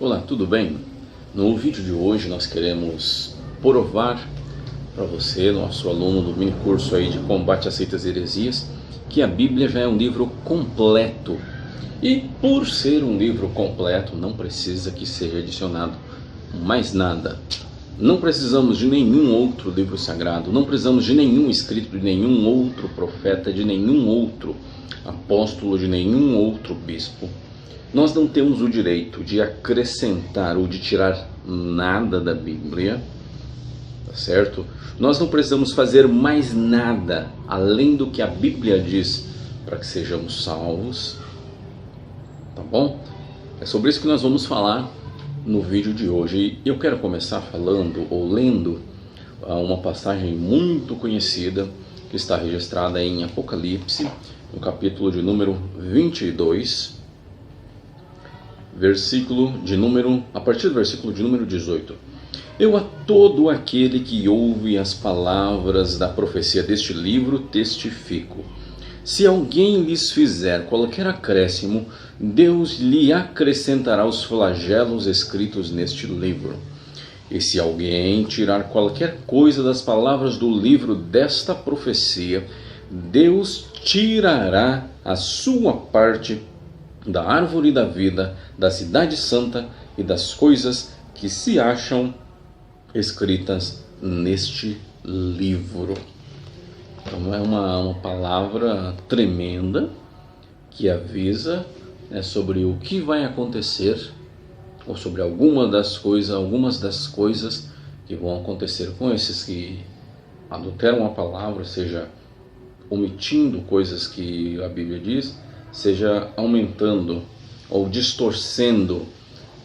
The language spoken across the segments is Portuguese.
Olá, tudo bem? No vídeo de hoje nós queremos provar para você, nosso aluno do mini curso aí de combate a seitas e heresias, que a Bíblia já é um livro completo. E por ser um livro completo, não precisa que seja adicionado mais nada. Não precisamos de nenhum outro livro sagrado, não precisamos de nenhum escrito de nenhum outro profeta, de nenhum outro apóstolo, de nenhum outro bispo. Nós não temos o direito de acrescentar ou de tirar nada da Bíblia, tá certo? Nós não precisamos fazer mais nada além do que a Bíblia diz para que sejamos salvos, tá bom? É sobre isso que nós vamos falar no vídeo de hoje. E eu quero começar falando ou lendo uma passagem muito conhecida que está registrada em Apocalipse, no capítulo de número 22, a partir do versículo de número 18. Eu a todo aquele que ouve as palavras da profecia deste livro testifico. Se alguém lhes fizer qualquer acréscimo, Deus lhe acrescentará os flagelos escritos neste livro. E se alguém tirar qualquer coisa das palavras do livro desta profecia, Deus tirará a sua parte da árvore da vida, da cidade santa e das coisas que se acham escritas neste livro. Então é uma palavra tremenda que avisa, né, sobre o que vai acontecer, ou sobre algumas das coisas que vão acontecer com esses que adulteram a palavra, seja omitindo coisas que a Bíblia diz, seja aumentando ou distorcendo,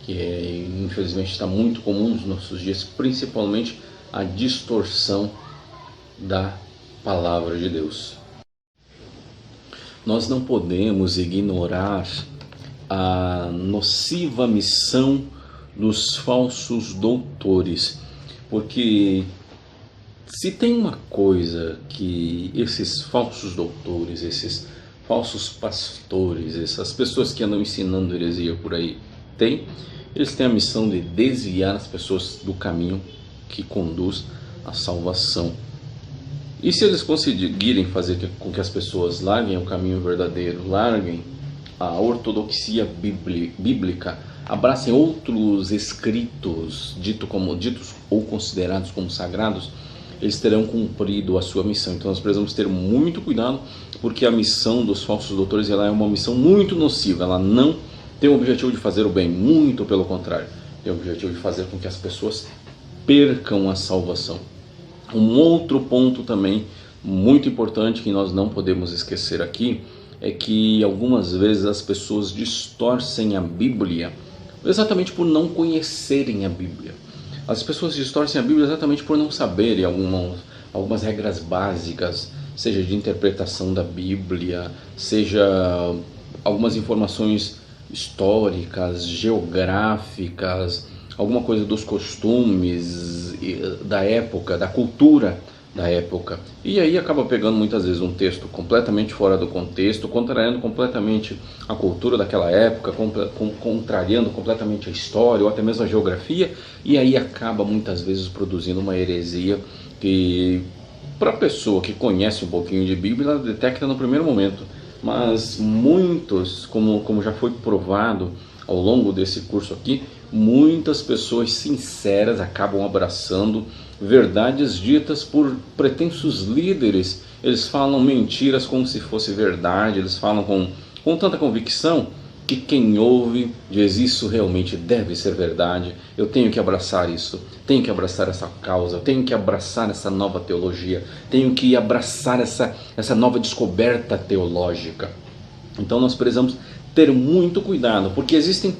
que infelizmente está muito comum nos nossos dias, principalmente a distorção da palavra de Deus. Nós não podemos ignorar a nociva missão dos falsos doutores, porque se tem uma coisa que esses falsos doutores, esses falsos pastores, essas pessoas que andam ensinando heresia por aí, eles têm a missão de desviar as pessoas do caminho que conduz à salvação. E se eles conseguirem fazer com que as pessoas larguem o caminho verdadeiro, larguem a ortodoxia bíblica, abracem outros escritos ditos ou considerados como sagrados, eles terão cumprido a sua missão. Então nós precisamos ter muito cuidado, porque a missão dos falsos doutores ela é uma missão muito nociva. Ela não tem o objetivo de fazer o bem, muito pelo contrário, tem o objetivo de fazer com que as pessoas percam a salvação. Um outro ponto também muito importante que nós não podemos esquecer aqui é que algumas vezes as pessoas distorcem a Bíblia exatamente por não conhecerem a Bíblia. As pessoas distorcem a Bíblia exatamente por não saberem algumas regras básicas, seja de interpretação da Bíblia, seja algumas informações históricas, geográficas, alguma coisa dos costumes da época, da cultura da época. E aí acaba pegando muitas vezes um texto completamente fora do contexto, contrariando completamente a cultura daquela época, contrariando completamente a história ou até mesmo a geografia, e aí acaba muitas vezes produzindo uma heresia que, para a pessoa que conhece um pouquinho de Bíblia, ela detecta no primeiro momento. Mas muitos, como já foi provado ao longo desse curso aqui, muitas pessoas sinceras acabam abraçando verdades ditas por pretensos líderes. Eles falam mentiras como se fosse verdade, eles falam com tanta convicção que quem ouve diz: isso realmente deve ser verdade, eu tenho que abraçar isso, tenho que abraçar essa causa, tenho que abraçar essa nova teologia, tenho que abraçar essa nova descoberta teológica. Então nós precisamos ter muito cuidado, porque existem,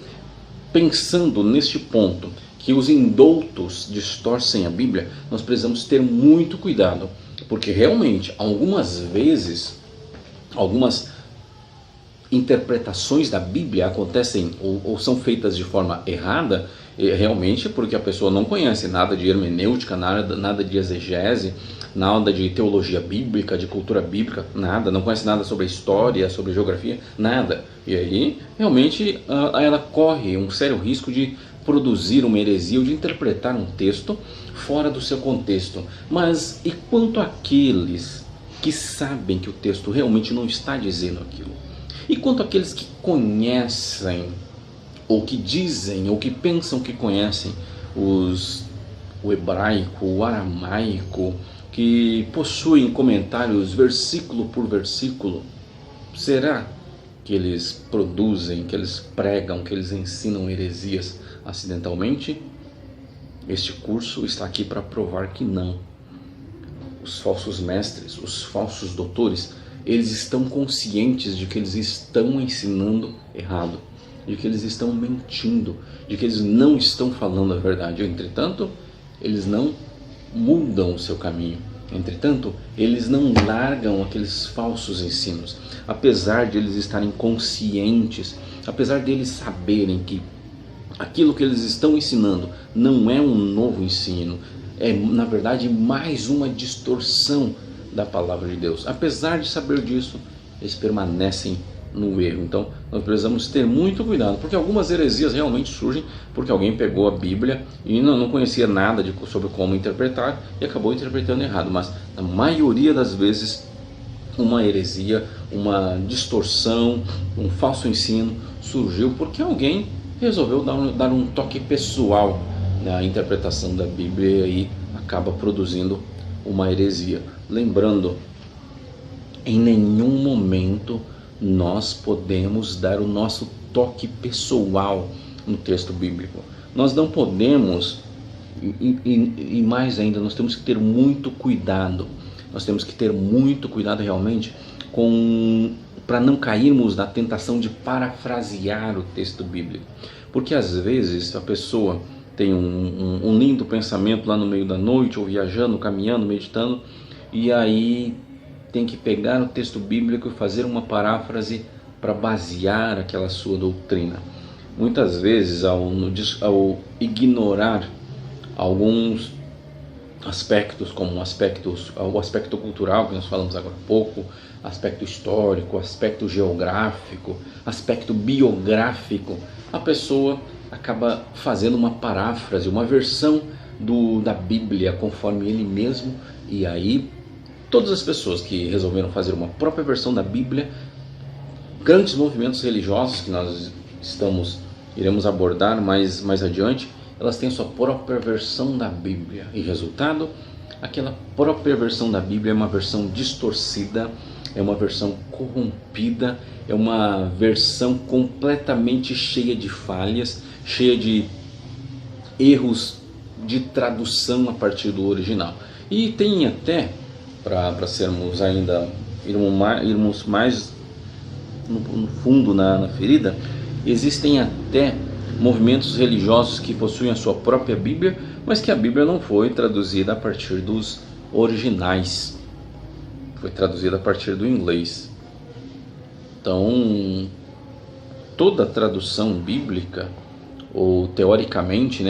pensando neste ponto, que os indoutos distorcem a Bíblia, nós precisamos ter muito cuidado, porque realmente, algumas vezes, algumas interpretações da Bíblia acontecem ou são feitas de forma errada, realmente porque a pessoa não conhece nada de hermenêutica, nada de exegese, nada de teologia bíblica, de cultura bíblica, nada, não conhece nada sobre a história, sobre geografia, nada. E aí, realmente, ela corre um sério risco de produzir uma heresia ou de interpretar um texto fora do seu contexto. Mas e quanto àqueles que sabem que o texto realmente não está dizendo aquilo? E quanto àqueles que conhecem, ou que dizem, ou que pensam que conhecem o hebraico, o aramaico, que possuem comentários versículo por versículo? Será que eles produzem, que eles pregam, que eles ensinam heresias acidentalmente? Este curso está aqui para provar que não. Os falsos mestres, os falsos doutores, eles estão conscientes de que eles estão ensinando errado, de que eles estão mentindo, de que eles não estão falando a verdade. Entretanto, eles não mudam o seu caminho. Entretanto, eles não largam aqueles falsos ensinos. Apesar de eles estarem conscientes, apesar de eles saberem que aquilo que eles estão ensinando não é um novo ensino, é na verdade mais uma distorção da palavra de Deus. Apesar de saber disso, eles permanecem no erro. Então nós precisamos ter muito cuidado, porque algumas heresias realmente surgem porque alguém pegou a Bíblia e não conhecia nada sobre como interpretar e acabou interpretando errado. Mas na maioria das vezes uma heresia, uma distorção, um falso ensino surgiu porque alguém resolveu dar um toque pessoal na interpretação da Bíblia e acaba produzindo uma heresia. Lembrando, em nenhum momento nós podemos dar o nosso toque pessoal no texto bíblico. Nós não podemos, e mais ainda, nós temos que ter muito cuidado. Nós temos que ter muito cuidado realmente para não cairmos na tentação de parafrasear o texto bíblico. Porque às vezes a pessoa tem um lindo pensamento lá no meio da noite, ou viajando, caminhando, meditando, e aí tem que pegar o texto bíblico e fazer uma paráfrase para basear aquela sua doutrina. Muitas vezes, ao ignorar alguns aspectos, como o aspecto cultural que nós falamos agora há pouco, aspecto histórico, aspecto geográfico, aspecto biográfico, a pessoa acaba fazendo uma paráfrase, uma versão da Bíblia conforme ele mesmo, e aí todas as pessoas que resolveram fazer uma própria versão da Bíblia, grandes movimentos religiosos que nós iremos abordar mais adiante, elas têm a sua própria versão da Bíblia, e resultado, aquela própria versão da Bíblia é uma versão distorcida, é uma versão corrompida, é uma versão completamente cheia de falhas, cheia de erros de tradução a partir do original. E tem até, para sermos ainda, irmos mais no fundo na ferida, existem até movimentos religiosos que possuem a sua própria Bíblia, mas que a Bíblia não foi traduzida a partir dos originais, foi traduzida a partir do inglês. Então, toda tradução bíblica, ou teoricamente,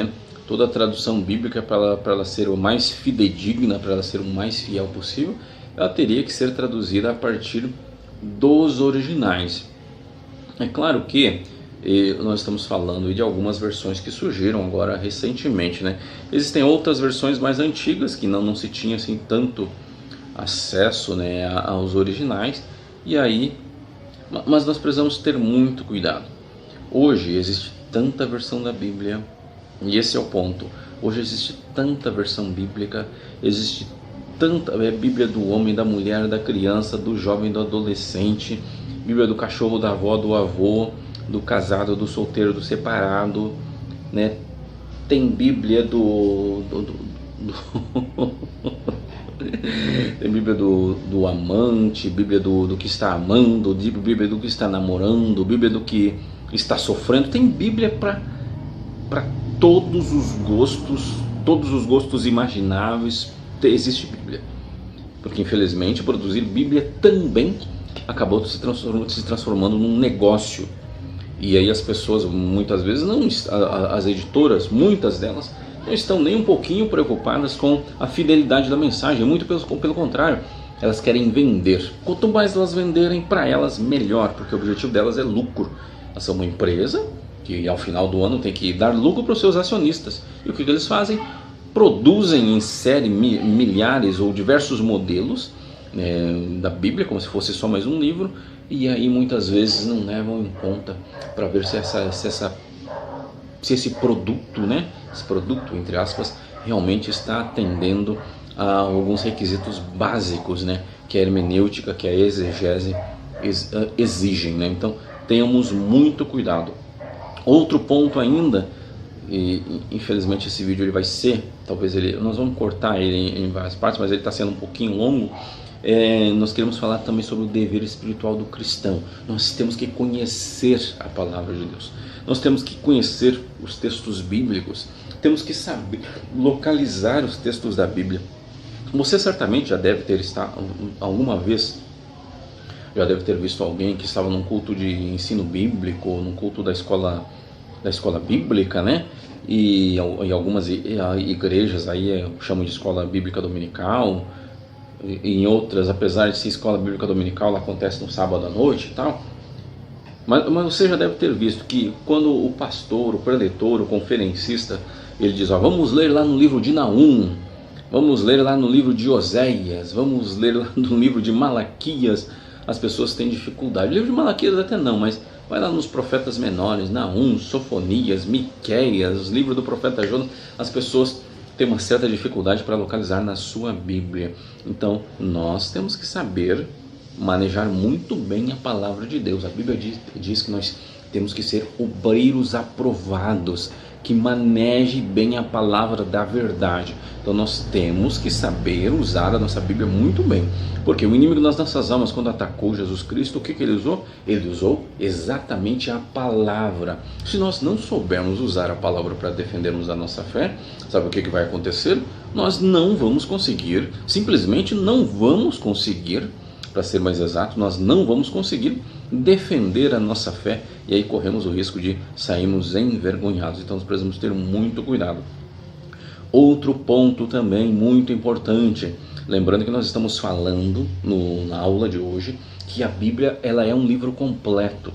toda tradução bíblica, para ela ser o mais fidedigna, para ela ser o mais fiel possível, ela teria que ser traduzida a partir dos originais. É claro que nós estamos falando de algumas versões que surgiram agora recentemente, Existem outras versões mais antigas que não se tinha assim tanto acesso, aos originais, e aí, mas nós precisamos ter muito cuidado. Hoje existe tanta versão da Bíblia, e esse é o ponto. Hoje existe tanta versão bíblica, existe tanta Bíblia do homem, da mulher, da criança, do jovem, do adolescente, Bíblia do cachorro, da avó, do avô, do casado, do solteiro, do separado, Tem Bíblia tem Bíblia do amante, Bíblia do que está amando, Bíblia do que está namorando, Bíblia do que está sofrendo. Tem Bíblia para todos os gostos imagináveis. Existe Bíblia, porque infelizmente produzir Bíblia também acabou se transformando num negócio. E aí as pessoas muitas vezes as editoras, muitas delas não estão nem um pouquinho preocupadas com a fidelidade da mensagem, muito pelo contrário, elas querem vender. Quanto mais elas venderem, para elas melhor, porque o objetivo delas é lucro. Elas são uma empresa que ao final do ano tem que dar lucro para os seus acionistas. E o que eles fazem? Produzem em série milhares ou diversos modelos da Bíblia, como se fosse só mais um livro, e aí muitas vezes não levam em conta para ver se esse produto, esse produto, entre aspas, realmente está atendendo a alguns requisitos básicos, que a hermenêutica, que a exegese exigem. Então tenhamos muito cuidado. Outro ponto ainda, e infelizmente esse vídeo ele vai ser, nós vamos cortar ele em várias partes, mas ele está sendo um pouquinho longo. Nós queremos falar também sobre o dever espiritual do cristão. Nós temos que conhecer a palavra de Deus, nós temos que conhecer os textos bíblicos, temos que saber localizar os textos da Bíblia. Você certamente já deve ter estado alguma vez, já deve ter visto alguém que estava num culto de ensino bíblico, num culto da escola bíblica, e algumas igrejas aí chamam de escola bíblica dominical. Em outras, apesar de ser escola bíblica dominical, ela acontece no sábado à noite e tal. Mas você já deve ter visto que quando o pastor, o preletor, o conferencista, ele diz, vamos ler lá no livro de Naum, vamos ler lá no livro de Oséias, vamos ler lá no livro de Malaquias, as pessoas têm dificuldade. O livro de Malaquias até não, mas vai lá nos profetas menores, Naum, Sofonias, Miqueias, livro do profeta Jonas, as pessoas tem uma certa dificuldade para localizar na sua Bíblia. Então nós temos que saber manejar muito bem a palavra de Deus. A Bíblia diz que nós temos que ser obreiros aprovados, que maneje bem a palavra da verdade. Então nós temos que saber usar a nossa Bíblia muito bem, porque o inimigo das nossas almas, quando atacou Jesus Cristo, o que ele usou? Ele usou exatamente a palavra. Se nós não soubermos usar a palavra para defendermos a nossa fé, sabe o que vai acontecer? Nós não vamos conseguir, simplesmente não vamos conseguir, para ser mais exato, nós não vamos conseguir defender a nossa fé, e aí corremos o risco de sairmos envergonhados. Então nós precisamos ter muito cuidado. Outro ponto também muito importante, lembrando que nós estamos falando na aula de hoje que a Bíblia ela é um livro completo.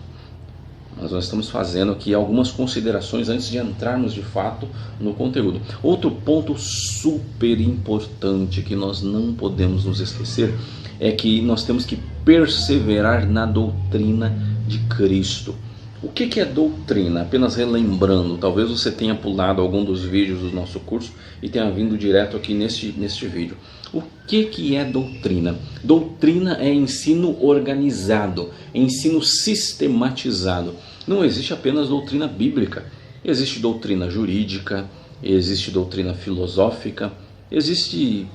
Mas nós estamos fazendo aqui algumas considerações antes de entrarmos de fato no conteúdo. Outro ponto super importante que nós não podemos nos esquecer é que nós temos que perseverar na doutrina de Cristo. O que é doutrina? Apenas relembrando, talvez você tenha pulado algum dos vídeos do nosso curso e tenha vindo direto aqui neste vídeo. O que é doutrina? Doutrina é ensino organizado, ensino sistematizado. Não existe apenas doutrina bíblica, existe doutrina jurídica, existe doutrina filosófica, existe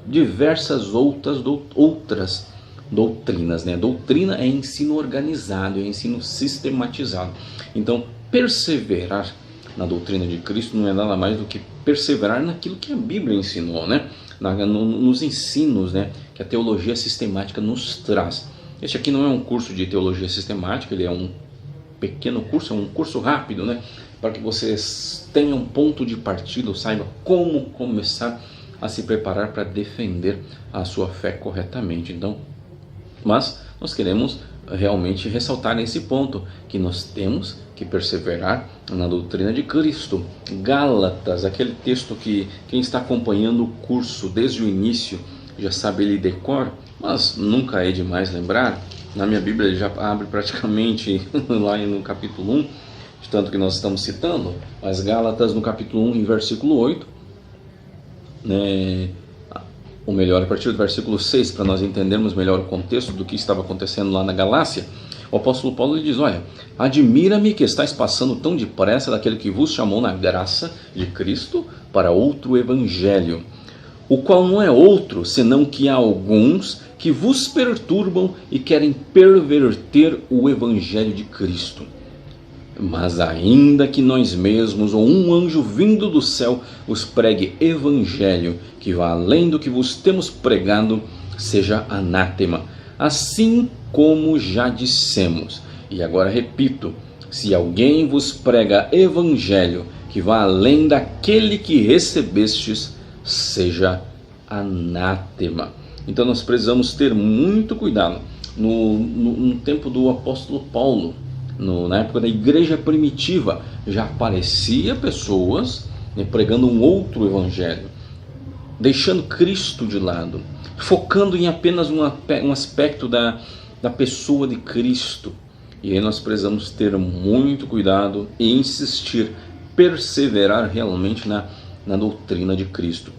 diversas outras doutrinas, Doutrina é ensino organizado, é ensino sistematizado. Então, perseverar na doutrina de Cristo não é nada mais do que perseverar naquilo que a Bíblia ensinou, nos ensinos, que a teologia sistemática nos traz. Este aqui não é um curso de teologia sistemática, ele é um pequeno curso, é um curso rápido, para que vocês tenham um ponto de partida, saibam como começar a se preparar para defender a sua fé corretamente. Então, mas nós queremos realmente ressaltar nesse ponto que nós temos que perseverar na doutrina de Cristo. Gálatas, aquele texto que quem está acompanhando o curso desde o início já sabe ele de cor, mas nunca é demais lembrar. Na minha Bíblia ele já abre praticamente lá no capítulo 1, de tanto que nós estamos citando, mas Gálatas no capítulo 1, em versículo 8, ou melhor, a partir do versículo 6, para nós entendermos melhor o contexto do que estava acontecendo lá na Galácia, o apóstolo Paulo ele diz, olha, admira-me que estáis passando tão depressa daquele que vos chamou na graça de Cristo para outro evangelho, o qual não é outro, senão que há alguns que vos perturbam e querem perverter o evangelho de Cristo. Mas ainda que nós mesmos ou um anjo vindo do céu vos pregue evangelho que vá além do que vos temos pregado, seja anátema. Assim como já dissemos, e agora repito, se alguém vos prega evangelho que vá além daquele que recebestes seja anátema. Então nós precisamos ter muito cuidado. No tempo do apóstolo Paulo, na época da igreja primitiva, já aparecia pessoas, né, pregando um outro evangelho, deixando Cristo de lado, focando em apenas um aspecto da pessoa de Cristo. E aí nós precisamos ter muito cuidado e insistir, perseverar realmente na doutrina de Cristo.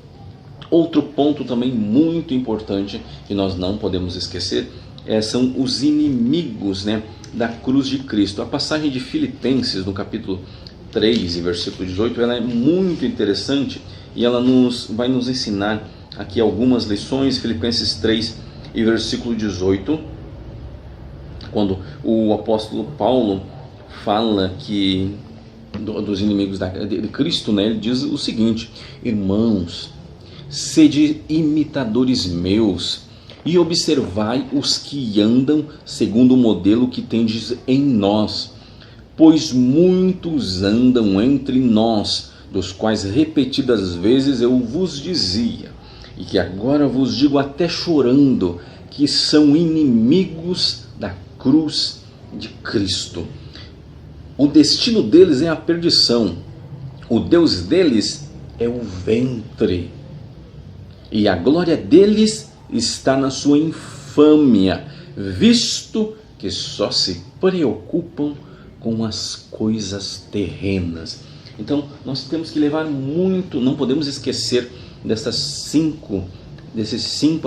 Outro ponto também muito importante que nós não podemos esquecer são os inimigos, né, da cruz de Cristo. A passagem de Filipenses, no capítulo 3, versículo 18, ela é muito interessante e ela vai nos ensinar aqui algumas lições. Filipenses 3 e versículo 18, quando o apóstolo Paulo fala que dos inimigos de Cristo, né, ele diz o seguinte: irmãos, sede imitadores meus e observai os que andam segundo o modelo que tendes em nós, pois muitos andam entre nós, dos quais repetidas vezes eu vos dizia, e que agora vos digo até chorando, que são inimigos da cruz de Cristo. O destino deles é a perdição, o Deus deles é o ventre, e a glória deles está na sua infâmia, visto que só se preocupam com as coisas terrenas. Então nós temos que levar muito, não podemos esquecer desses cinco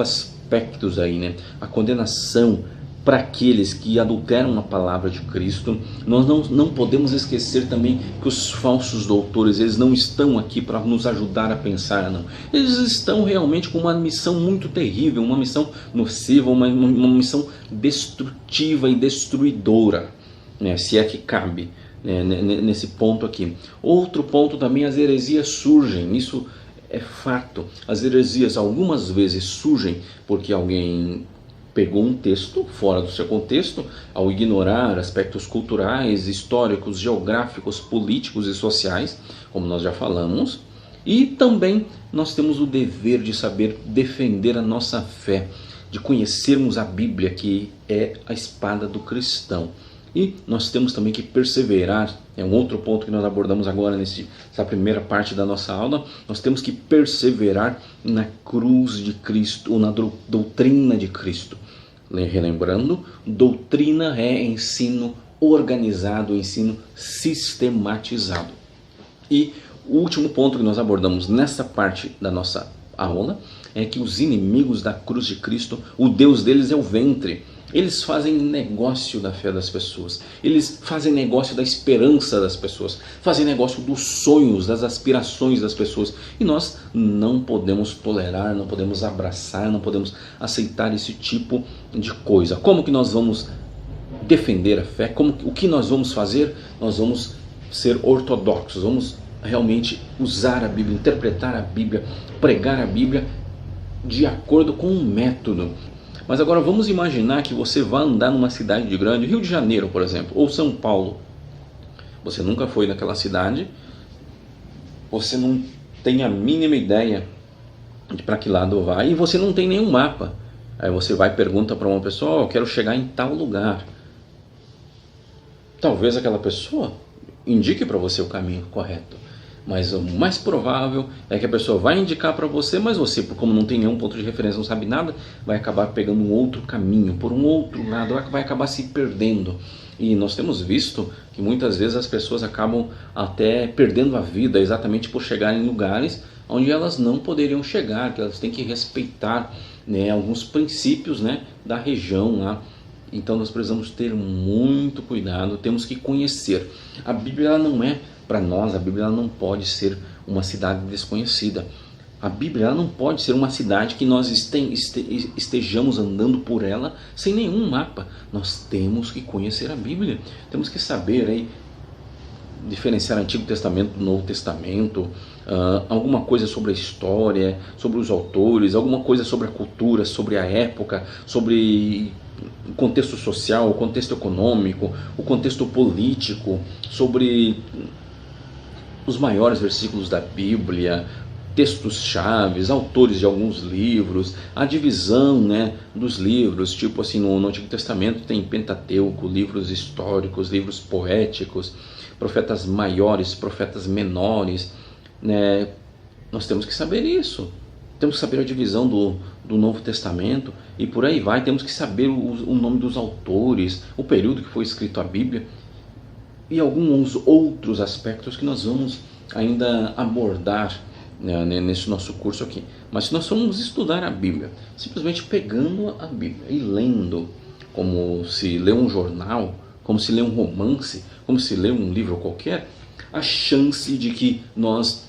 aspectos aí, né? A condenação para aqueles que adulteram a palavra de Cristo. Nós não podemos esquecer também que os falsos doutores, eles não estão aqui para nos ajudar a pensar, não. Eles estão realmente com uma missão muito terrível, uma missão nociva, uma missão destrutiva e destruidora, né? Se é que cabe, né, nesse ponto aqui. Outro ponto também, as heresias surgem, isso é fato. As heresias algumas vezes surgem porque alguém pegou um texto fora do seu contexto, ao ignorar aspectos culturais, históricos, geográficos, políticos e sociais, como nós já falamos. E também nós temos o dever de saber defender a nossa fé, de conhecermos a Bíblia, que é a espada do cristão. E nós temos também que perseverar, é um outro ponto que nós abordamos agora nessa primeira parte da nossa aula. Nós temos que perseverar na cruz de Cristo, ou na doutrina de Cristo. Relembrando, doutrina é ensino organizado, ensino sistematizado. E o último ponto que nós abordamos nessa parte da nossa aula é que os inimigos da cruz de Cristo, o Deus deles é o ventre. Eles fazem negócio da fé das pessoas, eles fazem negócio da esperança das pessoas, fazem negócio dos sonhos, das aspirações das pessoas. E nós não podemos tolerar, não podemos abraçar, não podemos aceitar esse tipo de coisa. Como que nós vamos defender a fé? O que nós vamos fazer? Nós vamos ser ortodoxos, vamos realmente usar a Bíblia, interpretar a Bíblia, pregar a Bíblia de acordo com um método. Mas agora vamos imaginar que você vai andar numa cidade grande, Rio de Janeiro, por exemplo, ou São Paulo. Você nunca foi naquela cidade, você não tem a mínima ideia de para que lado vai e você não tem nenhum mapa. Aí você vai e pergunta para uma pessoa: eu quero chegar em tal lugar. Talvez aquela pessoa indique para você o caminho correto, mas o mais provável é que a pessoa vai indicar para você, mas você, como não tem nenhum ponto de referência, não sabe nada, vai acabar pegando um outro caminho, por um outro lado, vai acabar se perdendo. E nós temos visto que muitas vezes as pessoas acabam até perdendo a vida exatamente por chegar em lugares onde elas não poderiam chegar, que elas têm que respeitar, né, alguns princípios, né, da região lá. Então nós precisamos ter muito cuidado, temos que conhecer. A Bíblia ela não é para nós, a Bíblia ela não pode ser uma cidade desconhecida. A Bíblia ela não pode ser uma cidade que nós estejamos andando por ela sem nenhum mapa. Nós temos que conhecer a Bíblia, temos que saber aí diferenciar Antigo Testamento do Novo Testamento, alguma coisa sobre a história, sobre os autores, alguma coisa sobre a cultura, sobre a época, sobre o contexto social, o contexto econômico, o contexto político, sobre os maiores versículos da Bíblia, textos-chaves, autores de alguns livros, a divisão, né, dos livros, tipo assim, no Antigo Testamento tem Pentateuco, livros históricos, livros poéticos, profetas maiores, profetas menores, né? Nós temos que saber isso, temos que saber a divisão do Novo Testamento e por aí vai, temos que saber o nome dos autores, o período que foi escrito a Bíblia e alguns outros aspectos que nós vamos ainda abordar, né, nesse nosso curso aqui. Mas se nós formos estudar a Bíblia, simplesmente pegando a Bíblia e lendo, como se lê um jornal, como se lê um romance, como se lê um livro qualquer, a chance de que nós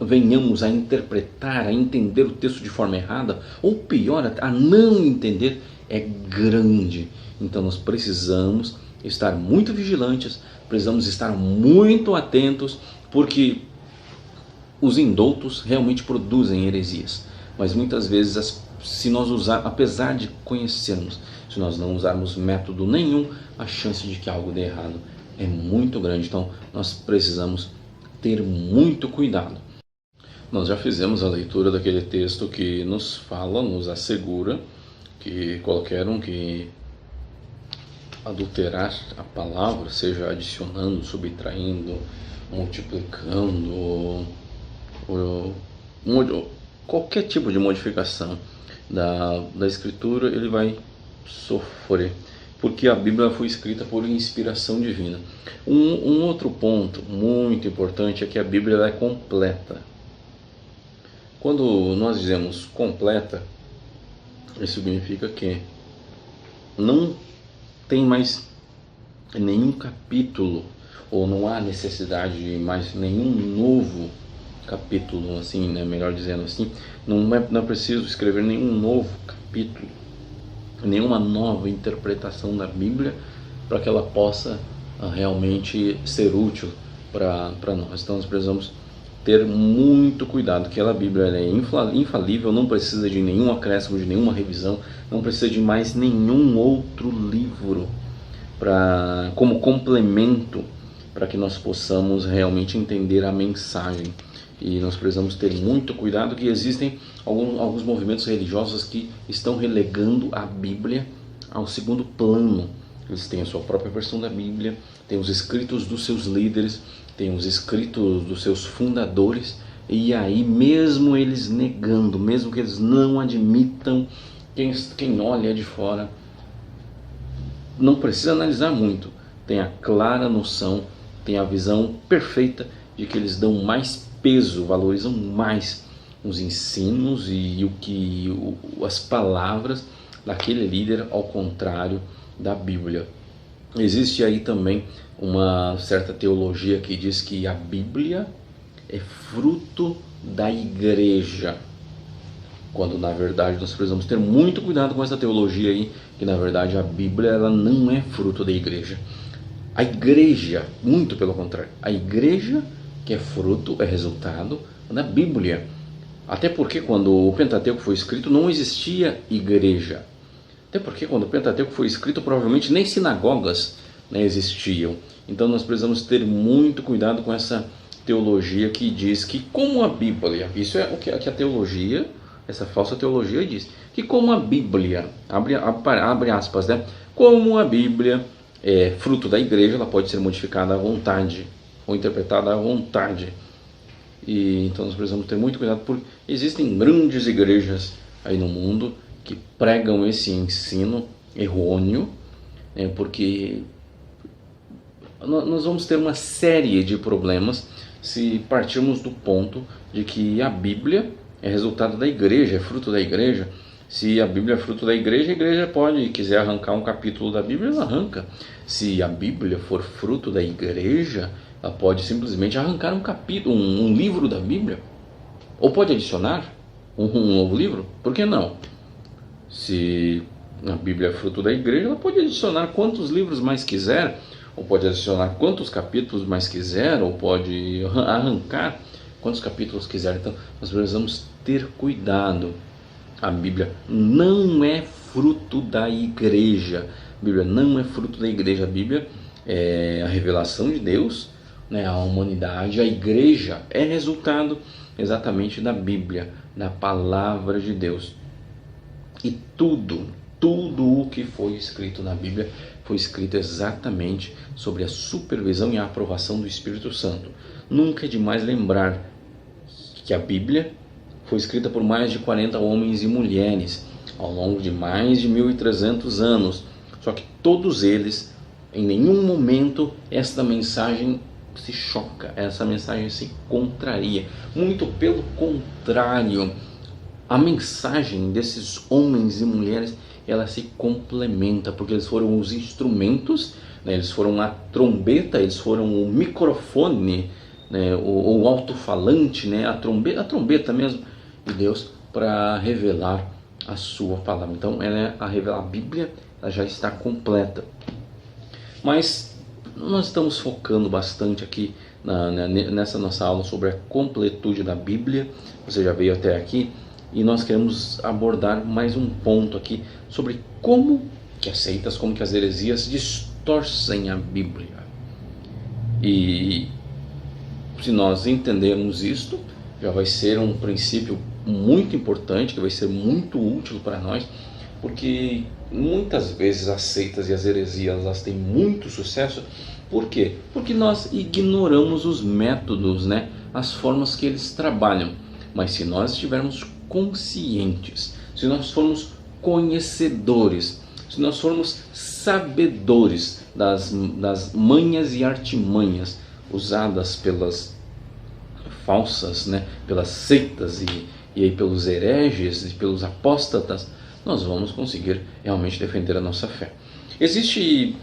venhamos a interpretar, a entender o texto de forma errada, ou pior, a não entender, é grande. Então nós precisamos estar muito vigilantes, precisamos estar muito atentos, porque os indoutos realmente produzem heresias, mas muitas vezes, se nós usarmos, apesar de conhecermos, se nós não usarmos método nenhum, a chance de que algo dê errado é muito grande. Então nós precisamos ter muito cuidado. Nós já fizemos a leitura daquele texto que nos fala, nos assegura que qualquer um que adulterar a palavra, seja adicionando, subtraindo, multiplicando, qualquer tipo de modificação da escritura, ele vai sofrer, porque a Bíblia foi escrita por inspiração divina. Um outro ponto muito importante é que a Bíblia é completa. Quando nós dizemos completa, isso significa que não tem mais nenhum capítulo, ou não há necessidade de mais nenhum novo capítulo, assim, né? Melhor dizendo assim, não é preciso escrever nenhum novo capítulo, nenhuma nova interpretação da Bíblia para que ela possa realmente ser útil para nós. Então nós precisamos ter muito cuidado, que a Bíblia é infalível, não precisa de nenhum acréscimo, de nenhuma revisão, não precisa de mais nenhum outro livro como complemento para que nós possamos realmente entender a mensagem. E nós precisamos ter muito cuidado, que existem alguns movimentos religiosos que estão relegando a Bíblia ao segundo plano. Eles têm a sua própria versão da Bíblia, têm os escritos dos seus líderes, têm os escritos dos seus fundadores, e aí mesmo eles negando, mesmo que eles não admitam, quem olha de fora não precisa analisar muito, tem a clara noção, tem a visão perfeita de que eles dão mais peso, valorizam mais os ensinos e as palavras daquele líder, ao contrário da Bíblia. Existe aí também uma certa teologia que diz que a Bíblia é fruto da igreja, quando na verdade nós precisamos ter muito cuidado com essa teologia aí, que na verdade a Bíblia ela não é fruto da igreja. A igreja, muito pelo contrário, a igreja que é fruto, é resultado da Bíblia. Até porque quando o Pentateuco foi escrito não existia igreja. Até porque quando o Pentateuco foi escrito provavelmente nem sinagogas, né, existiam. Então nós precisamos ter muito cuidado com essa teologia que diz que como a Bíblia, isso é o que a teologia, essa falsa teologia diz, que como a Bíblia, abre aspas, né, como a Bíblia é fruto da igreja, ela pode ser modificada à vontade, ou interpretada à vontade. E então nós precisamos ter muito cuidado, porque existem grandes igrejas aí no mundo que pregam esse ensino errôneo, né, porque nós vamos ter uma série de problemas se partirmos do ponto de que a Bíblia é resultado da igreja, é fruto da igreja. Se a Bíblia é fruto da igreja, a igreja pode, quiser arrancar um capítulo da Bíblia, ela arranca. Se a Bíblia for fruto da igreja, ela pode simplesmente arrancar um capítulo, um livro da Bíblia, ou pode adicionar um novo livro. Por que não? Se a Bíblia é fruto da igreja, ela pode adicionar quantos livros mais quiser, ou pode adicionar quantos capítulos mais quiser, ou pode arrancar quantos capítulos quiser. Então nós precisamos ter cuidado. A Bíblia não é fruto da igreja. A Bíblia não é fruto da igreja. A Bíblia é a revelação de Deus, né, a humanidade, a igreja, é resultado exatamente da Bíblia, da palavra de Deus. E tudo o que foi escrito na Bíblia foi escrito exatamente sobre a supervisão e a aprovação do Espírito Santo. Nunca é demais lembrar que a Bíblia foi escrita por mais de 40 homens e mulheres ao longo de mais de 1.300 anos. Só que todos eles, em nenhum momento, esta mensagem se choca, essa mensagem se contraria. Muito pelo contrário, a mensagem desses homens e mulheres, ela se complementa, porque eles foram os instrumentos, né? Eles foram a trombeta, eles foram o microfone, né? o alto-falante, né? a trombeta mesmo de Deus para revelar a sua palavra. Então a Bíblia ela já está completa. Mas nós estamos focando bastante aqui nessa nossa aula sobre a completude da Bíblia. Você já veio até aqui e nós queremos abordar mais um ponto aqui sobre como que as seitas, como que as heresias distorcem a Bíblia. E se nós entendermos isto, já vai ser um princípio muito importante, que vai ser muito útil para nós, porque muitas vezes as seitas e as heresias elas têm muito sucesso. Por quê? Porque nós ignoramos os métodos, né? As formas que eles trabalham. Mas se nós estivermos conscientes, se nós formos conhecedores, se nós formos sabedores das manhas e artimanhas usadas pelas falsas, né, pelas seitas e aí pelos hereges e pelos apóstatas, nós vamos conseguir realmente defender a nossa fé. Existe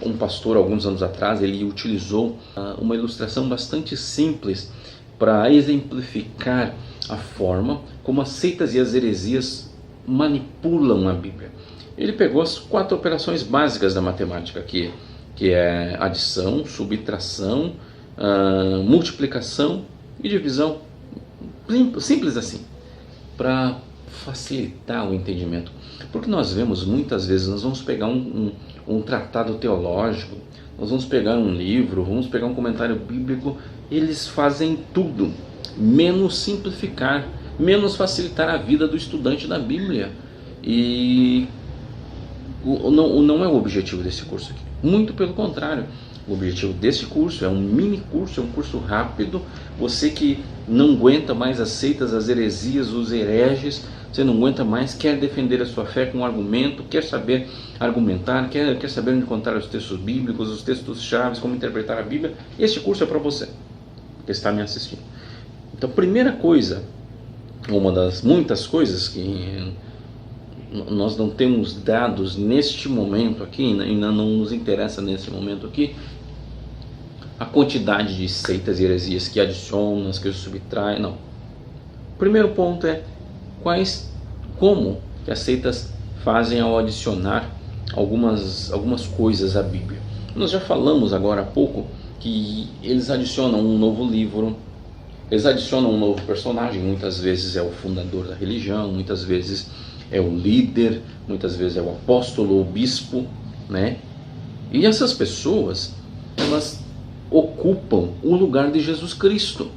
um pastor, alguns anos atrás, ele utilizou uma ilustração bastante simples para exemplificar a forma como as seitas e as heresias manipulam a Bíblia. Ele pegou as 4 operações básicas da matemática, que é adição, subtração, multiplicação e divisão. Simples assim, para facilitar o entendimento. Porque nós vemos muitas vezes, nós vamos pegar um tratado teológico, nós vamos pegar um livro, vamos pegar um comentário bíblico, eles fazem tudo, menos simplificar, menos facilitar a vida do estudante da Bíblia. E não é o objetivo desse curso aqui. Muito pelo contrário. O objetivo desse curso é um mini curso, é um curso rápido. Você que não aguenta mais as seitas, as heresias, os hereges, você não aguenta mais, quer defender a sua fé com argumento, quer saber argumentar, quer saber onde encontrar os textos bíblicos, os textos chaves, como interpretar a Bíblia, este curso é para você, que está me assistindo. Então, primeira coisa, uma das muitas coisas que nós não temos dados neste momento aqui, ainda não nos interessa nesse momento aqui, a quantidade de seitas e heresias que adicionam, que subtraem, não. O primeiro ponto é como que as seitas fazem ao adicionar algumas coisas à Bíblia. Nós já falamos agora há pouco que eles adicionam um novo livro, eles adicionam um novo personagem, muitas vezes é o fundador da religião, muitas vezes é o líder, muitas vezes é o apóstolo ou bispo, né? E essas pessoas, elas ocupam o lugar de Jesus Cristo.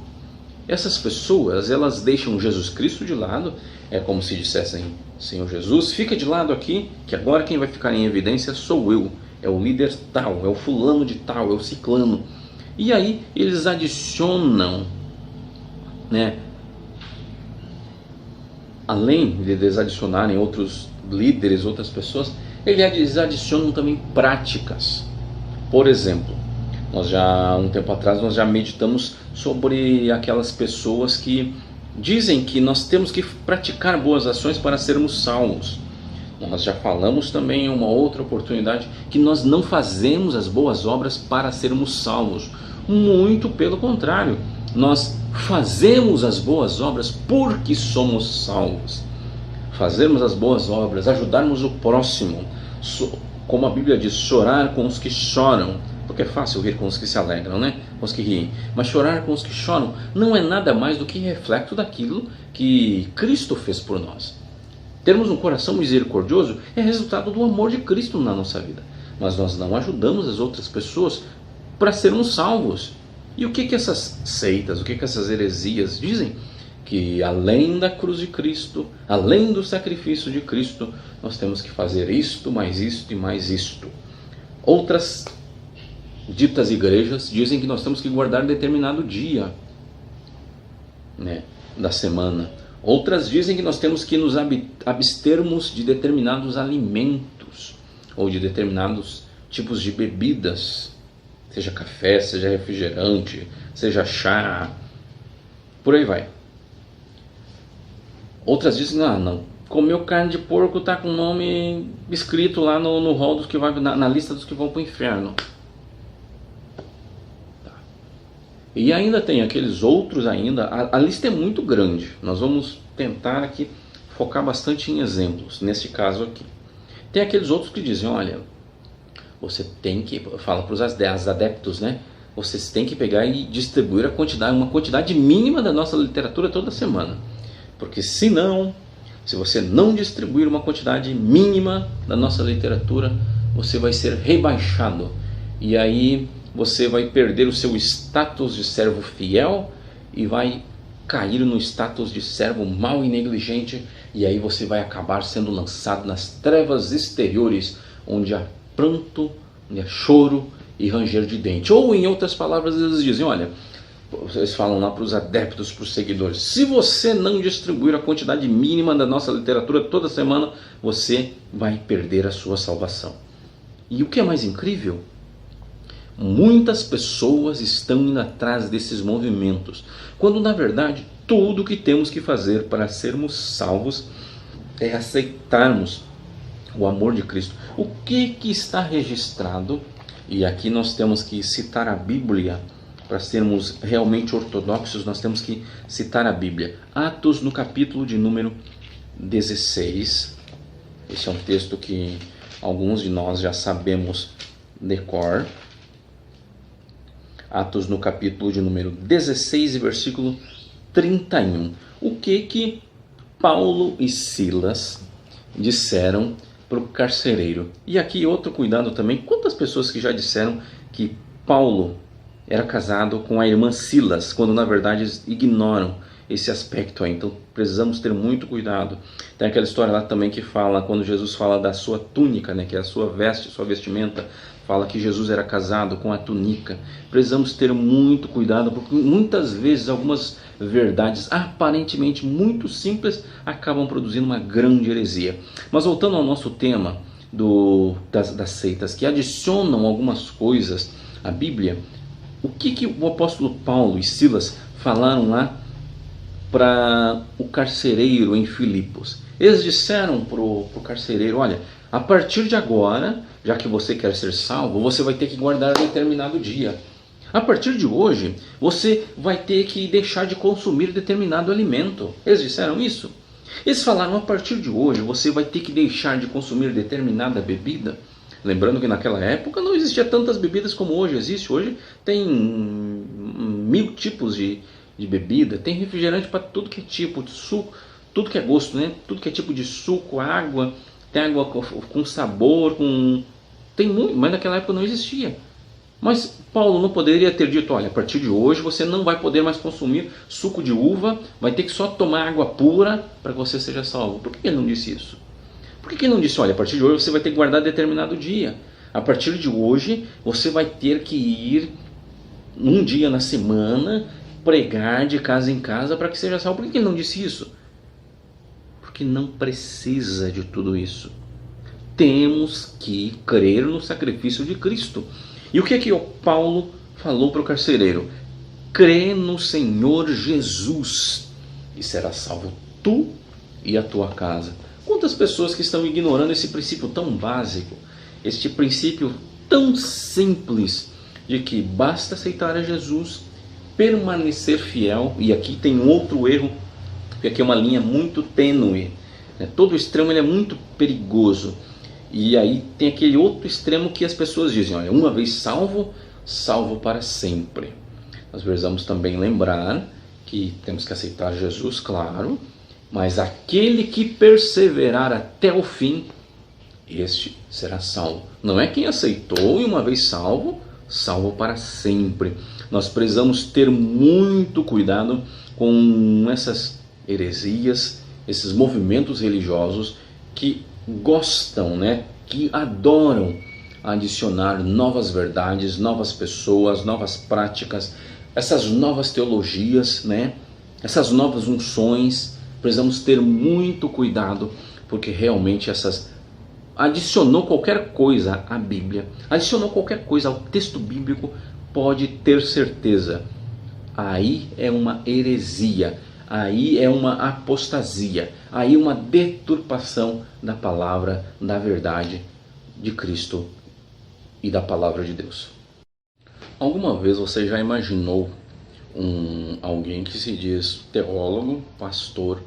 Essas pessoas, elas deixam Jesus Cristo de lado, é como se dissessem: Senhor Jesus, fica de lado aqui, que agora quem vai ficar em evidência sou eu, é o líder tal, é o fulano de tal, é o ciclano. E aí eles adicionam, né, além de eles adicionarem outros líderes, outras pessoas, eles adicionam também práticas. Por exemplo, um tempo atrás nós já meditamos sobre aquelas pessoas que dizem que nós temos que praticar boas ações para sermos salvos. Nós já falamos também em uma outra oportunidade que nós não fazemos as boas obras para sermos salvos. Muito pelo contrário, nós fazemos as boas obras porque somos salvos. Fazermos as boas obras, ajudarmos o próximo, como a Bíblia diz, chorar com os que choram, porque é fácil rir com os que se alegram, né? Com os que riem. Mas chorar com os que choram não é nada mais do que reflexo daquilo que Cristo fez por nós. Termos um coração misericordioso é resultado do amor de Cristo na nossa vida. Mas nós não ajudamos as outras pessoas para sermos salvos. E o que que essas seitas, o que que essas heresias dizem? Que além da cruz de Cristo, além do sacrifício de Cristo, nós temos que fazer isto, mais isto e mais isto. Outras ditas igrejas dizem que nós temos que guardar determinado dia, né, da semana. Outras dizem que nós temos que nos abstermos de determinados alimentos ou de determinados tipos de bebidas, seja café, seja refrigerante, seja chá, por aí vai. Outras dizem, não, comeu carne de porco está com o nome escrito lá no rol dos que vai, na lista dos que vão para o inferno. Tá. E ainda tem aqueles outros ainda, a lista é muito grande, nós vamos tentar aqui focar bastante em exemplos, nesse caso aqui. Tem aqueles outros que dizem, olha, você tem que, fala para os adeptos, né? Vocês têm que pegar e distribuir uma quantidade mínima da nossa literatura toda semana. Porque se você não distribuir uma quantidade mínima da nossa literatura, você vai ser rebaixado. E aí você vai perder o seu status de servo fiel e vai cair no status de servo mau e negligente. E aí você vai acabar sendo lançado nas trevas exteriores, onde há pranto, onde há choro e ranger de dente. Ou em outras palavras, eles dizem, olha, eles falam lá para os adeptos, para os seguidores, se você não distribuir a quantidade mínima da nossa literatura toda semana, você vai perder a sua salvação. E o que é mais incrível? Muitas pessoas estão indo atrás desses movimentos, quando na verdade tudo o que temos que fazer para sermos salvos é aceitarmos o amor de Cristo. O que está registrado, e aqui nós temos que citar a Bíblia. Para sermos realmente ortodoxos, nós temos que citar a Bíblia. Atos, no capítulo de número 16. Esse é um texto que alguns de nós já sabemos de cor. Atos, no capítulo de número 16, versículo 31. O que Paulo e Silas disseram para o carcereiro? E aqui outro cuidado também. Quantas pessoas que já disseram que Paulo era casado com a irmã Silas, quando na verdade eles ignoram esse aspecto aí. Então precisamos ter muito cuidado. Tem aquela história lá também que fala, quando Jesus fala da sua túnica, né, que é a sua veste, sua vestimenta, fala que Jesus era casado com a túnica. Precisamos ter muito cuidado, porque muitas vezes algumas verdades aparentemente muito simples acabam produzindo uma grande heresia. Mas voltando ao nosso tema das seitas que adicionam algumas coisas à Bíblia, o que o apóstolo Paulo e Silas falaram lá para o carcereiro em Filipos? Eles disseram para o carcereiro, olha, a partir de agora, já que você quer ser salvo, você vai ter que guardar determinado dia. A partir de hoje, você vai ter que deixar de consumir determinado alimento. Eles disseram isso? Eles falaram, a partir de hoje, você vai ter que deixar de consumir determinada bebida. Lembrando que naquela época não existia tantas bebidas como hoje existe. Hoje tem 1000 tipos de bebida, tem refrigerante para tudo que é tipo de suco, tudo que é gosto, né? Tudo que é tipo de suco, água, tem água com sabor, tem muito, mas naquela época não existia. Mas Paulo não poderia ter dito, olha, a partir de hoje você não vai poder mais consumir suco de uva, vai ter que só tomar água pura para que você seja salvo. Por que ele não disse isso? Por que ele não disse, olha, a partir de hoje você vai ter que guardar determinado dia? A partir de hoje você vai ter que ir um dia na semana, pregar de casa em casa para que seja salvo. Por que ele não disse isso? Porque não precisa de tudo isso. Temos que crer no sacrifício de Cristo. E o que o Paulo falou para o carcereiro? Crê no Senhor Jesus e serás salvo tu e a tua casa. Quantas pessoas que estão ignorando esse princípio tão básico, este princípio tão simples de que basta aceitar a Jesus, permanecer fiel, e aqui tem um outro erro, porque aqui é uma linha muito tênue, né? Todo extremo ele é muito perigoso, e aí tem aquele outro extremo que as pessoas dizem, olha, uma vez salvo, salvo para sempre. Nós precisamos também lembrar que temos que aceitar Jesus, claro, mas aquele que perseverar até o fim, este será salvo. Não é quem aceitou e uma vez salvo, salvo para sempre. Nós precisamos ter muito cuidado com essas heresias, esses movimentos religiosos que gostam, né, que adoram adicionar novas verdades, novas pessoas, novas práticas, essas novas teologias, né, essas novas unções. Precisamos ter muito cuidado, porque realmente adicionou qualquer coisa à Bíblia, adicionou qualquer coisa ao texto bíblico, pode ter certeza, aí é uma heresia, aí é uma apostasia, aí é uma deturpação da palavra, da verdade de Cristo e da palavra de Deus. Alguma vez você já imaginou alguém que se diz teólogo, pastor,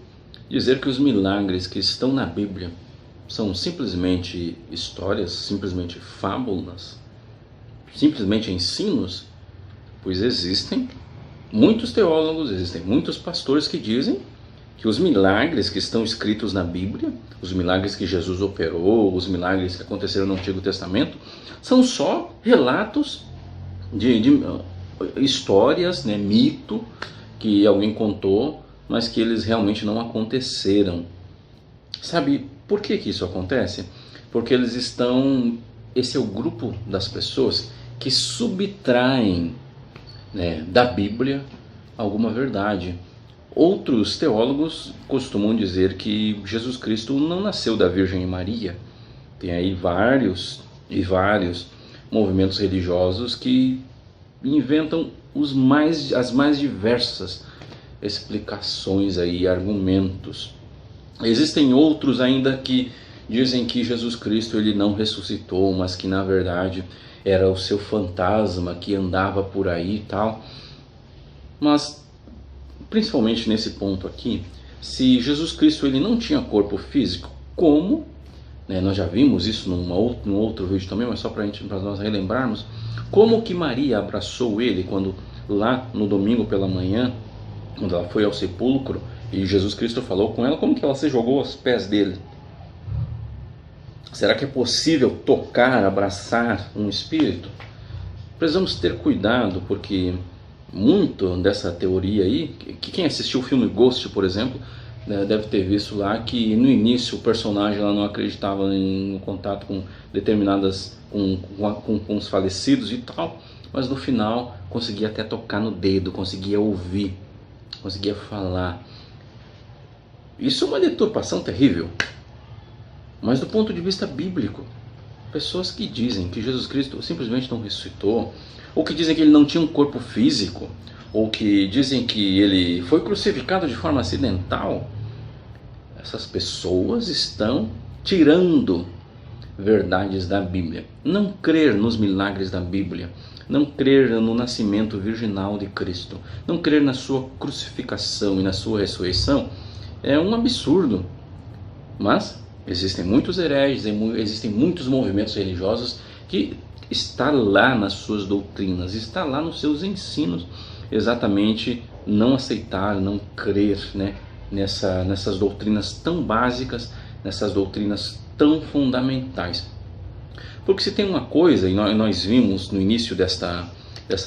dizer que os milagres que estão na Bíblia são simplesmente histórias, simplesmente fábulas, simplesmente ensinos? Pois existem muitos teólogos, existem muitos pastores que dizem que os milagres que estão escritos na Bíblia, os milagres que Jesus operou, os milagres que aconteceram no Antigo Testamento, são só relatos de histórias, né, mito que alguém contou, mas que eles realmente não aconteceram. Sabe por que isso acontece? Porque esse é o grupo das pessoas que subtraem, né, da Bíblia alguma verdade. Outros teólogos costumam dizer que Jesus Cristo não nasceu da Virgem Maria. Tem aí vários movimentos religiosos que inventam as mais diversas explicações aí, argumentos. Existem outros ainda que dizem que Jesus Cristo ele não ressuscitou, mas que na verdade era o seu fantasma que andava por aí e tal. Mas principalmente nesse ponto aqui, se Jesus Cristo ele não tinha corpo físico, como, né, nós já vimos isso num outro vídeo também, mas só para nós relembrarmos, como que Maria abraçou ele quando lá no domingo pela manhã, quando ela foi ao sepulcro e Jesus Cristo falou com ela, como que ela se jogou aos pés dele? Será que é possível tocar, abraçar um espírito? Precisamos ter cuidado, porque muito dessa teoria aí, que quem assistiu o filme Ghost, por exemplo, né, deve ter visto lá que no início o personagem ela não acreditava no contato com determinadas, com os falecidos e tal, mas no final conseguia até tocar no dedo, conseguia ouvir, conseguia falar. Isso é uma deturpação terrível. Mas do ponto de vista bíblico, pessoas que dizem que Jesus Cristo simplesmente não ressuscitou, ou que dizem que ele não tinha um corpo físico, ou que dizem que ele foi crucificado de forma acidental, essas pessoas estão tirando verdades da Bíblia. Não crer nos milagres da Bíblia, não crer no nascimento virginal de Cristo, não crer na sua crucificação e na sua ressurreição é um absurdo. Mas existem muitos hereges, existem muitos movimentos religiosos que está lá nas suas doutrinas, está lá nos seus ensinos, exatamente não aceitar, não crer, né, nessas doutrinas tão básicas, nessas doutrinas tão fundamentais. Porque se tem uma coisa, e nós vimos no início dessa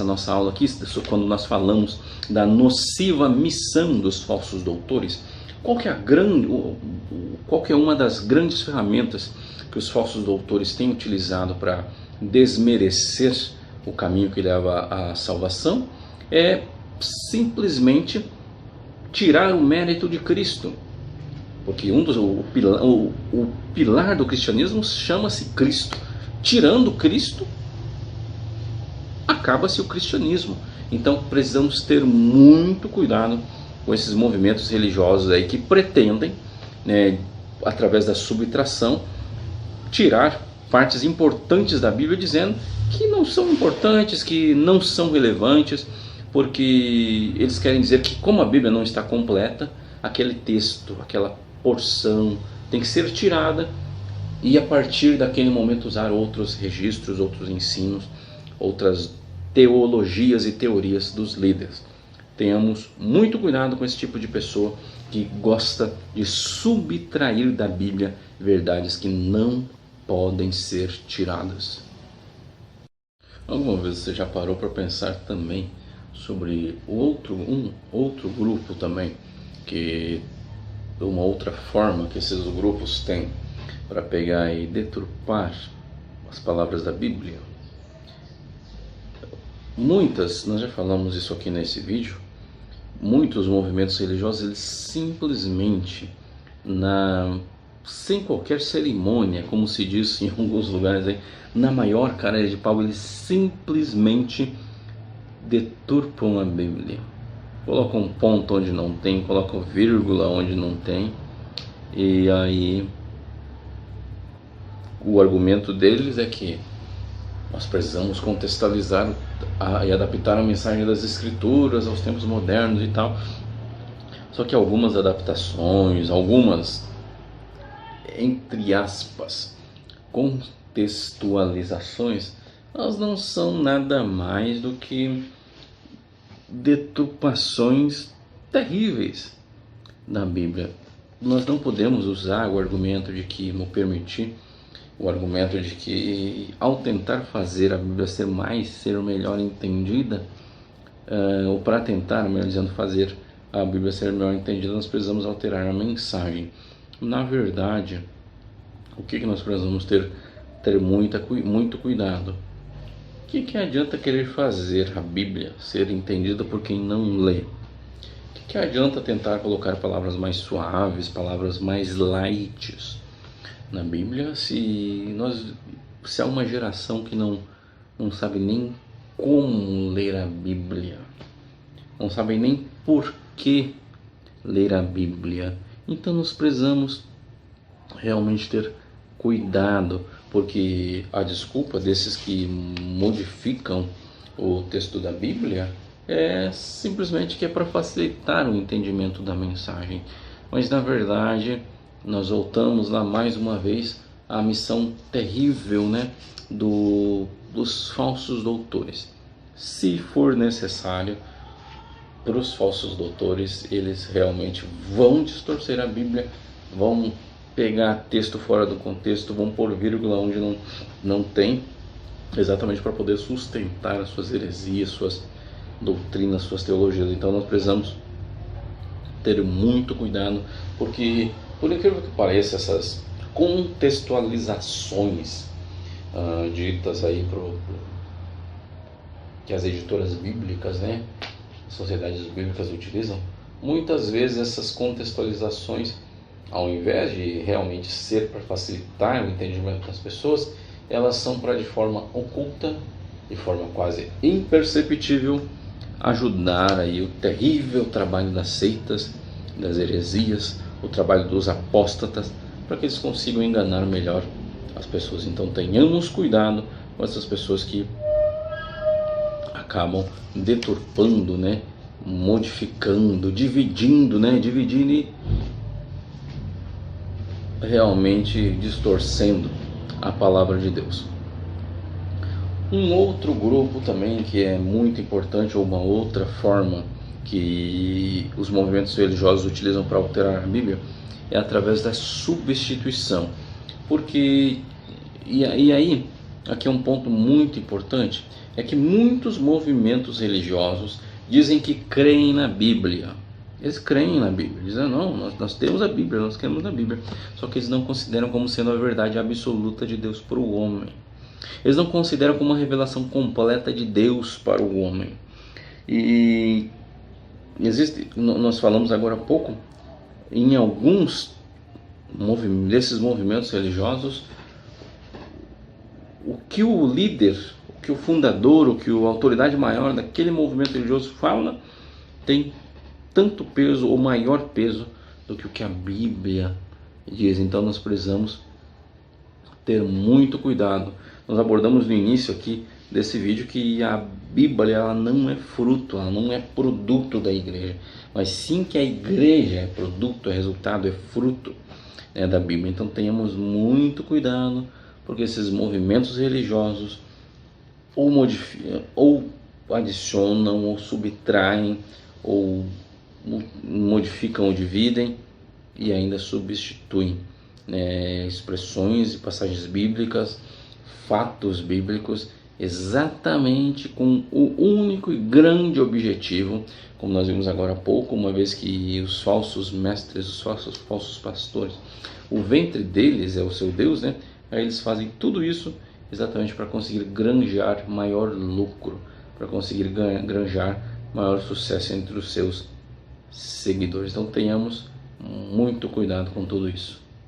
nossa aula aqui, quando nós falamos da nociva missão dos falsos doutores, qual que é uma das grandes ferramentas que os falsos doutores têm utilizado para desmerecer o caminho que leva à salvação? É simplesmente tirar o mérito de Cristo. Porque o pilar do cristianismo chama-se Cristo. Tirando Cristo, acaba-se o cristianismo. Então precisamos ter muito cuidado com esses movimentos religiosos aí que pretendem, né, através da subtração, tirar partes importantes da Bíblia, dizendo que não são importantes, que não são relevantes, porque eles querem dizer que como a Bíblia não está completa, aquele texto, aquela porção tem que ser tirada e a partir daquele momento usar outros registros, outros ensinos, outras teologias e teorias dos líderes. Tenhamos muito cuidado com esse tipo de pessoa que gosta de subtrair da Bíblia verdades que não podem ser tiradas. Alguma vez você já parou para pensar também sobre um outro grupo também, que uma outra forma que esses grupos têm para pegar e deturpar as palavras da Bíblia? Nós já falamos isso aqui nesse vídeo, muitos movimentos religiosos, eles simplesmente, sem qualquer cerimônia, como se diz em alguns lugares aí, na maior cara de pau, eles simplesmente deturpam a Bíblia. Colocam um ponto onde não tem, colocam vírgula onde não tem, e aí o argumento deles é que nós precisamos contextualizar e adaptar a mensagem das Escrituras aos tempos modernos e tal. Só que algumas adaptações, algumas, entre aspas, contextualizações, elas não são nada mais do que deturpações terríveis da Bíblia. Nós não podemos usar o argumento de que, o argumento de que ao tentar fazer a Bíblia ser melhor entendida, ou para tentar, melhor dizendo, fazer a Bíblia ser melhor entendida, nós precisamos alterar a mensagem. Na verdade, o que nós precisamos ter muito cuidado? O que adianta querer fazer a Bíblia ser entendida por quem não lê? O que adianta tentar colocar palavras mais suaves, palavras mais light na Bíblia, se há uma geração que não sabe nem como ler a Bíblia, não sabe nem por que ler a Bíblia? Então nós precisamos realmente ter cuidado, porque a desculpa desses que modificam o texto da Bíblia é simplesmente que é para facilitar o entendimento da mensagem. Mas na verdade nós voltamos lá mais uma vez à missão terrível, dos falsos doutores. Se for necessário, para os falsos doutores, eles realmente vão distorcer a Bíblia, vão pegar texto fora do contexto, vão pôr vírgula onde não tem, exatamente para poder sustentar as suas heresias, suas doutrinas, suas teologias. Então nós precisamos ter muito cuidado, porque, por incrível que pareça, essas contextualizações ditas aí que as editoras bíblicas, sociedades bíblicas utilizam, muitas vezes essas contextualizações, ao invés de realmente ser para facilitar o entendimento das pessoas, elas são para, de forma oculta, de forma quase imperceptível, ajudar aí o terrível trabalho das seitas, das heresias, o trabalho dos apóstatas, para que eles consigam enganar melhor as pessoas. Então tenhamos cuidado com essas pessoas que acabam deturpando, modificando, dividindo e realmente distorcendo a palavra de Deus. Um outro grupo também que é muito importante, ou uma outra forma que os movimentos religiosos utilizam para alterar a Bíblia, é através da substituição. Porque, e aí, aqui é um ponto muito importante, é que muitos movimentos religiosos dizem que creem na Bíblia. Eles creem na Bíblia, dizem, não, nós temos a Bíblia, nós cremos na Bíblia. Só que eles não consideram como sendo a verdade absoluta de Deus para o homem. Eles não consideram como uma revelação completa de Deus para o homem. E nós falamos agora há pouco, em alguns desses movimentos religiosos, o que o líder, o que o fundador, o que a autoridade maior daquele movimento religioso fala, tem tanto peso ou maior peso do que o que a Bíblia diz. Então nós precisamos ter muito cuidado. Nós abordamos no início aqui desse vídeo que a Bíblia, ela não é fruto, ela não é produto da igreja, mas sim que a igreja é produto, é resultado, é fruto da Bíblia. Então tenhamos muito cuidado, porque esses movimentos religiosos ou modificam, ou adicionam, ou subtraem, ou modificam ou dividem e ainda substituem expressões e passagens bíblicas, fatos bíblicos, exatamente com o único e grande objetivo, como nós vimos agora há pouco, uma vez que os falsos mestres, os falsos pastores, o ventre deles é o seu Deus, né? Aí eles fazem tudo isso exatamente para conseguir granjear maior lucro, para conseguir granjear maior sucesso entre os seus seguidores. Então tenhamos muito cuidado com tudo isso.